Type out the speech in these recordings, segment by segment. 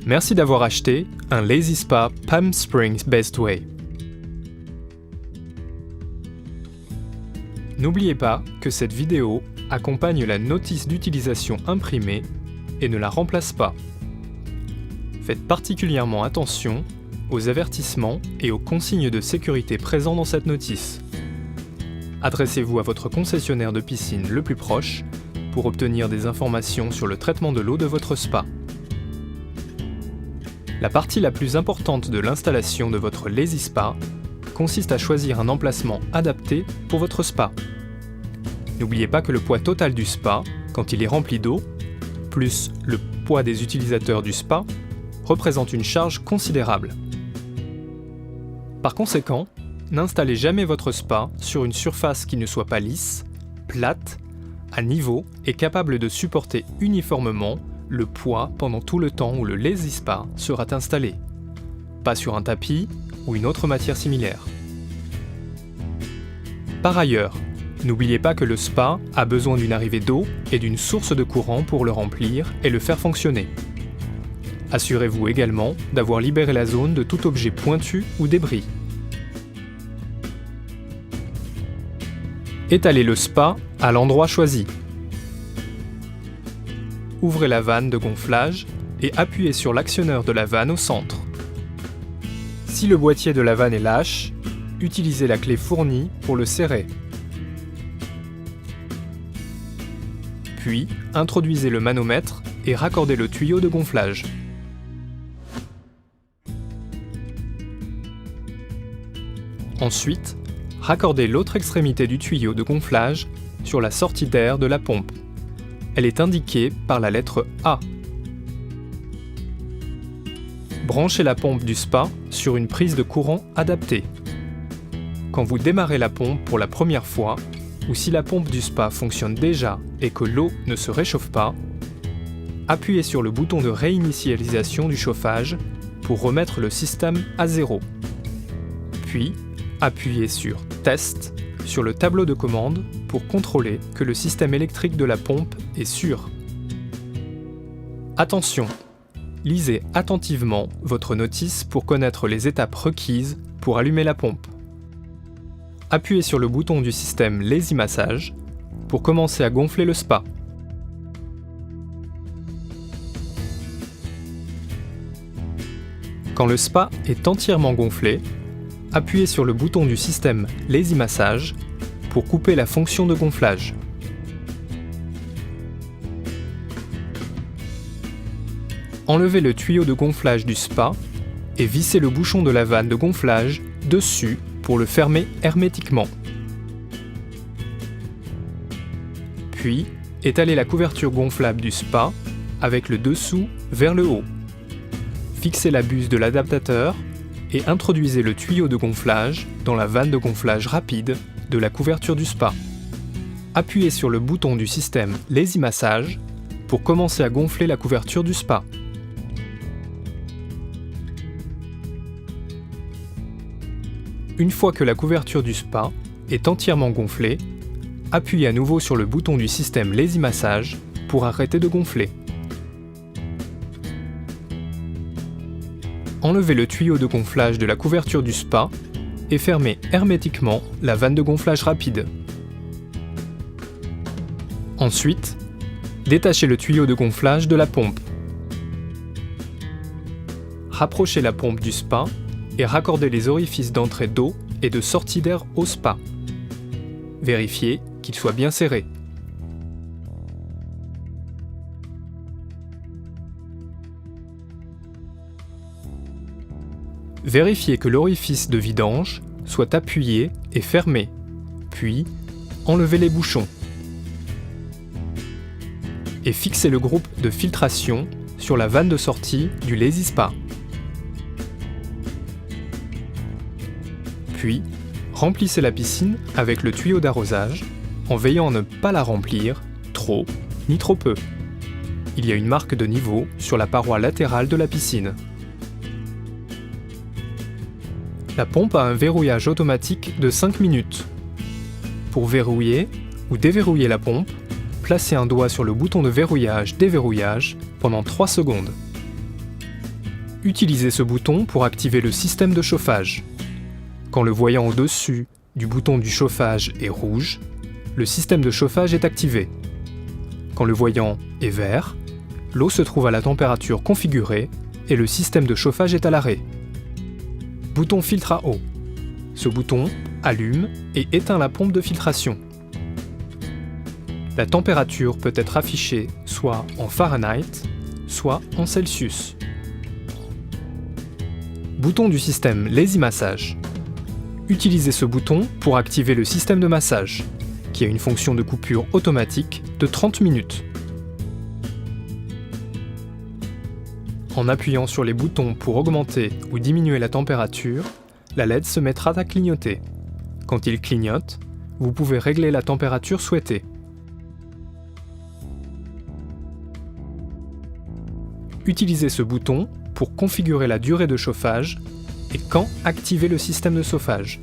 Merci d'avoir acheté un Lazy Spa Palm Springs Best Way. N'oubliez pas que cette vidéo accompagne la notice d'utilisation imprimée et ne la remplace pas. Faites particulièrement attention aux avertissements et aux consignes de sécurité présents dans cette notice. Adressez-vous à votre concessionnaire de piscine le plus proche pour obtenir des informations sur le traitement de l'eau de votre spa. La partie la plus importante de l'installation de votre Lazy Spa consiste à choisir un emplacement adapté pour votre spa. N'oubliez pas que le poids total du spa, quand il est rempli d'eau, plus le poids des utilisateurs du spa, représente une charge considérable. Par conséquent, n'installez jamais votre spa sur une surface qui ne soit pas lisse, plate, à niveau et capable de supporter uniformément le poids pendant tout le temps où le Lazy Spa sera installé, pas sur un tapis ou une autre matière similaire. Par ailleurs, n'oubliez pas que le spa a besoin d'une arrivée d'eau et d'une source de courant pour le remplir et le faire fonctionner. Assurez-vous également d'avoir libéré la zone de tout objet pointu ou débris. Étalez le spa à l'endroit choisi. Ouvrez la vanne de gonflage et appuyez sur l'actionneur de la vanne au centre. Si le boîtier de la vanne est lâche, utilisez la clé fournie pour le serrer. Puis, introduisez le manomètre et raccordez le tuyau de gonflage. Ensuite, raccordez l'autre extrémité du tuyau de gonflage sur la sortie d'air de la pompe. Elle est indiquée par la lettre A. Branchez la pompe du spa sur une prise de courant adaptée. Quand vous démarrez la pompe pour la première fois, ou si la pompe du spa fonctionne déjà et que l'eau ne se réchauffe pas, appuyez sur le bouton de réinitialisation du chauffage pour remettre le système à 0. Puis, appuyez sur « Test » sur le tableau de commande pour contrôler que le système électrique de la pompe est sûr. Attention, lisez attentivement votre notice pour connaître les étapes requises pour allumer la pompe. Appuyez sur le bouton du système Lazy Massage pour commencer à gonfler le spa. Quand le spa est entièrement gonflé, appuyez sur le bouton du système Lazy Massage pour couper la fonction de gonflage. Enlevez le tuyau de gonflage du spa et vissez le bouchon de la vanne de gonflage dessus pour le fermer hermétiquement. Puis, étalez la couverture gonflable du spa avec le dessous vers le haut. Fixez la buse de l'adaptateur et introduisez le tuyau de gonflage dans la vanne de gonflage rapide de la couverture du spa. Appuyez sur le bouton du système Lazy Massage pour commencer à gonfler la couverture du spa. Une fois que la couverture du spa est entièrement gonflée, appuyez à nouveau sur le bouton du système Lazy Massage pour arrêter de gonfler. Enlevez le tuyau de gonflage de la couverture du spa et fermez hermétiquement la vanne de gonflage rapide. Ensuite, détachez le tuyau de gonflage de la pompe. Rapprochez la pompe du spa et raccordez les orifices d'entrée d'eau et de sortie d'air au spa. Vérifiez qu'ils soient bien serrés. Vérifiez que l'orifice de vidange soit appuyé et fermé, puis enlevez les bouchons. Et fixez le groupe de filtration sur la vanne de sortie du Lazy Spa. Puis, remplissez la piscine avec le tuyau d'arrosage en veillant à ne pas la remplir trop ni trop peu. Il y a une marque de niveau sur la paroi latérale de la piscine. La pompe a un verrouillage automatique de 5 minutes. Pour verrouiller ou déverrouiller la pompe, placez un doigt sur le bouton de verrouillage-déverrouillage pendant 3 secondes. Utilisez ce bouton pour activer le système de chauffage. Quand le voyant au-dessus du bouton du chauffage est rouge, le système de chauffage est activé. Quand le voyant est vert, l'eau se trouve à la température configurée et le système de chauffage est à l'arrêt. Bouton filtre à eau. Ce bouton allume et éteint la pompe de filtration. La température peut être affichée soit en Fahrenheit, soit en Celsius. Bouton du système Lazy Massage. Utilisez ce bouton pour activer le système de massage, qui a une fonction de coupure automatique de 30 minutes. En appuyant sur les boutons pour augmenter ou diminuer la température, la LED se mettra à clignoter. Quand il clignote, vous pouvez régler la température souhaitée. Utilisez ce bouton pour configurer la durée de chauffage et quand activer le système de chauffage.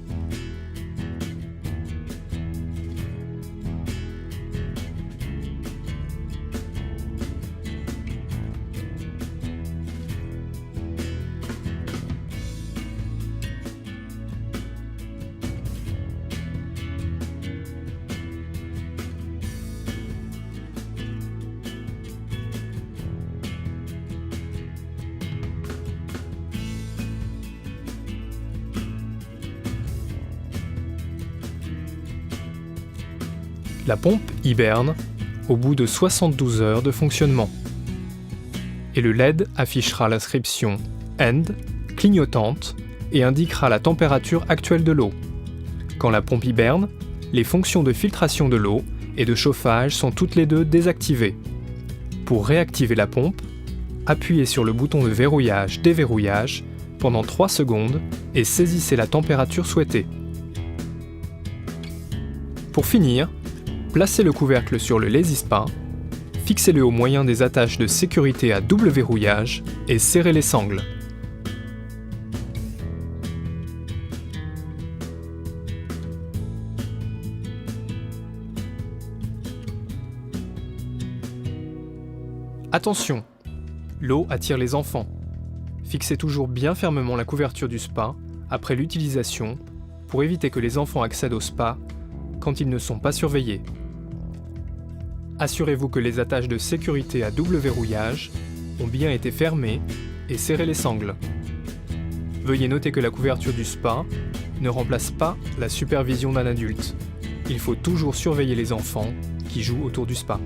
La pompe hiberne au bout de 72 heures de fonctionnement. Et le LED affichera l'inscription End, clignotante, et indiquera la température actuelle de l'eau. Quand la pompe hiberne, les fonctions de filtration de l'eau et de chauffage sont toutes les deux désactivées. Pour réactiver la pompe, appuyez sur le bouton de verrouillage-déverrouillage pendant 3 secondes et saisissez la température souhaitée. Pour finir, placez le couvercle sur le Lazy Spa, fixez-le au moyen des attaches de sécurité à double verrouillage et serrez les sangles. Attention, l'eau attire les enfants. Fixez toujours bien fermement la couverture du spa après l'utilisation pour éviter que les enfants accèdent au spa quand ils ne sont pas surveillés. Assurez-vous que les attaches de sécurité à double verrouillage ont bien été fermées et serrez les sangles. Veuillez noter que la couverture du spa ne remplace pas la supervision d'un adulte. Il faut toujours surveiller les enfants qui jouent autour du spa.